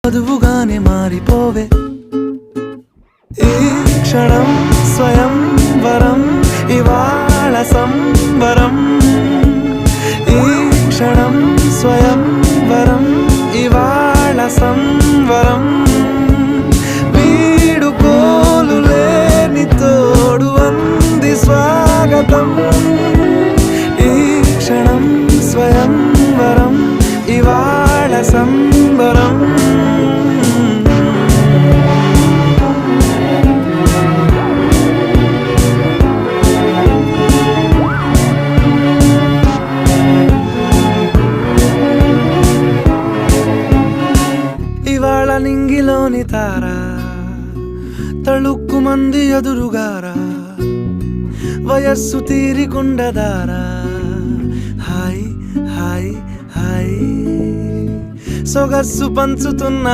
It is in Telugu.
వధువుగానే మారిపోవే ఈ క్షణం స్వయం వరం ఇవాళ సంబరం ఈ క్షణం స్వయం వరం ఇవాళ సంవరం వీడుకోలు లేని తోడు అంది స్వాగతం ఈ క్షణం స్వయం వరం ఇవాళ సంబరం ఇవాళ నింగిలోని తారా తళుక్కు మంది ఎదురుగారా వయస్సు తీరికుండదారా హాయ్ హాయ్ హాయ్ సొగస్సు పంచుతున్న